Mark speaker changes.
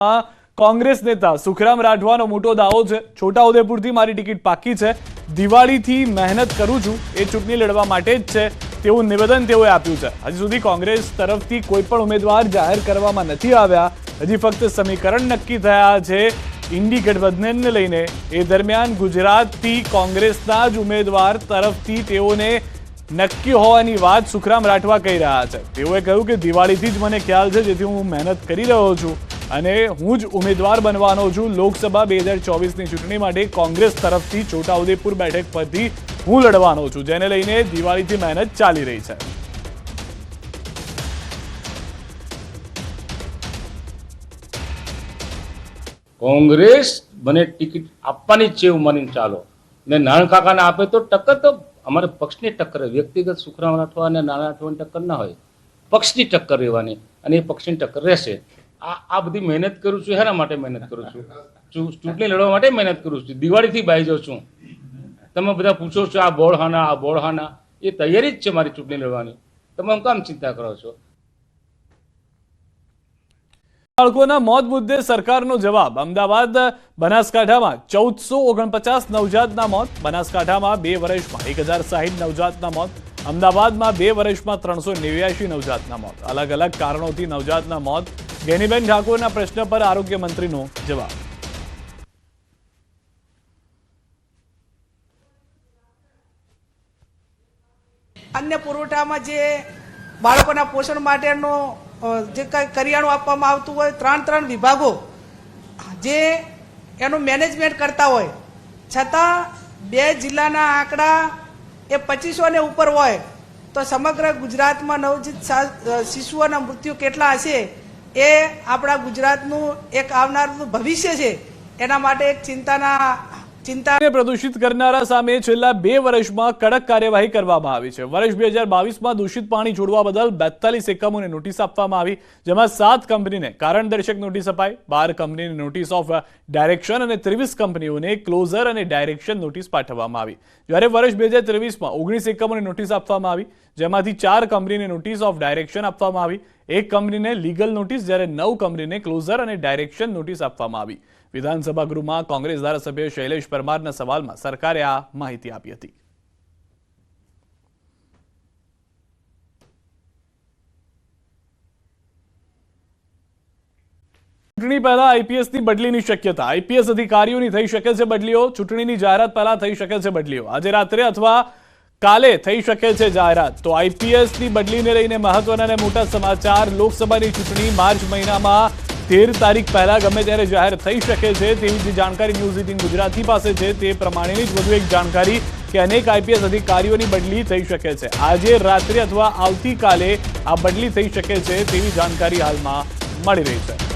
Speaker 1: કોંગ્રેસ નેતા સુખરામ રાઠવાનો મોટો દાવો છે। છોટાઉદેપુરથી મારી ટિકિટ પાકી છે, દિવાળીથી મહેનત કરું છું, એ ચૂંટણી લડવા માટે જ છે તેવું નિવેદન તેઓએ આપ્યું છે। હજી સુધી કોંગ્રેસ તરફથી કોઈ પણ ઉમેદવાર જાહેર કરવામાં નથી આવ્યા। હજી ફક્ત સમીકરણ નક્કી થયા છે ઇન્ડી ગઠબંધનને લઈને। એ દરમિયાન ગુજરાતથી કોંગ્રેસના જ ઉમેદવાર તરફથી તેઓને નક્કી હોવાની વાત સુખરામ રાઠવા કહી રહ્યા છે। તેઓએ કહ્યું કે દિવાળીથી જ મને ખ્યાલ છે, જેથી હું મહેનત કરી રહ્યો છું અને હું જ ઉમેદવાર બનવાનો છું। લોકસભા 2024ની ચૂંટણી માટે કોંગ્રેસ તરફથી છોટાઉદેપુર બેઠક પરથી હું લડવાનો છું, જેને લઈને દિવાળીથી મહેનત ચાલી રહી છે।
Speaker 2: કોંગ્રેસ મને ટિકિટ આપવાની જ છે એવું માનીને ચાલો ને નારણ કાકાને આપે તો ટક્કર તો અમારે પક્ષની ટક્કર, વ્યક્તિગત સુખરામ રાઠવા અને નાના રાઠવાની ટક્કર ના હોય, પક્ષની ટક્કર રહેવાની અને એ પક્ષની ટક્કર રહેશે। આ બધી મહેનત કરું છું, હેના માટે મહેનત કરું છું? ચૂંટણી લડવા માટે મહેનત કરું છું, દિવાળીથી બાઈ જાઉં છું। તમે બધા પૂછો છો આ બોળહાના, એ તૈયારી જ છે મારી ચૂંટણી લડવાની, તમે કામ ચિંતા કરો છો?
Speaker 1: બાળકોના મોત મુદ્દે સરકારનો જવાબ। અમદાવાદ બનાસકાંઠામાં 1449 નવજાતના મોત, બનાસકાંઠામાં 2 વર્ષમાં 1060 નવજાતના મોત, અમદાવાદમાં 2 વર્ષમાં 389 નવજાતના મોત। અલગ અલગ કારણોથી નવજાતના મોત। ગેનીબેન ઠાકોરના પ્રશ્ન પર આરોગ્ય મંત્રીનો જવાબ।
Speaker 3: અન્ય પુરવઠામાં જે બાળકોના પોષણ માટેનો જે કંઈ કરિયાણું આપવામાં આવતું હોય, 3 વિભાગો જે એનું મેનેજમેન્ટ કરતા હોય, છતાં 2 જિલ્લાના આંકડા એ 2500 ને ઉપર હોય તો સમગ્ર ગુજરાતમાં નવજાત શિશુઓના મૃત્યુ કેટલા હશે એ આપણા ગુજરાતનું એક આવનારું ભવિષ્ય છે, એના માટે એક ચિંતા
Speaker 1: પ્રદૂષિત કરનારા સામે છેલ્લા 2 વર્ષમાં કડક કાર્યવાહી કરવામાં આવી છે। વર્ષ 2022માં દૂષિત પાણી છોડવા બદલ 42 એકમોને નોટિસ આપવામાં આવી, જેમાં 7 કંપનીને કારણદર્શક નોટિસ અપાઈ, 12 કંપનીને નોટિસ ઓફ ડાયરેક્શન અને 23 કંપનીઓને ક્લોઝર અને ડાયરેક્શન નોટિસ પાઠવવામાં આવી। જ્યારે વર્ષ 2023માં 19 એકમોને નોટિસ આપવામાં આવી, જેમાંથી 4 કંપનીને નોટિસ ઓફ ડાયરેક્શન આપવામાં આવી, 1 કંપનીને લીગલ નોટિસ, જ્યારે 9 કંપનીને ક્લોઝર અને ડાયરેક્શન નોટિસ આપવામાં આવી। વિધાનસભા ગૃહમાં કોંગ્રેસ ધારાસભ્ય શૈલેષ પરમારના સવાલમાં સરકારે આ માહિતી આપી હતી। ચૂંટણી પહેલા આઈપીએસની બદલીની શક્યતા। આઈપીએસ અધિકારીઓની થઈ શકે છે બદલીઓ। ચૂંટણીની જાહેરાત પહેલા થઈ શકે છે બદલીઓ। આજે રાત્રે અથવા કાલે થઈ શકે છે જાહેરાત। તો આઈપીએસની બદલીને લઈને મહત્વના અને મોટા સમાચાર। લોકસભાની ચૂંટણી માર્ચ મહિનામાં 13 તારીખ પહેલા ગમે ત્યારે જાહેર થઈ શકે છે તેવી જે જાણકારી ન્યૂઝ 18 ગુજરાતી પાસે છે, તે પ્રમાણેની જ વધુ એક જાણકારી કે અનેક આઈપીએસ અધિકારીઓની બદલી થઈ શકે છે। આજે રાત્રે અથવા આવતીકાલે આ બદલી થઈ શકે છે તેવી જાણકારી હાલમાં મળી રહી છે।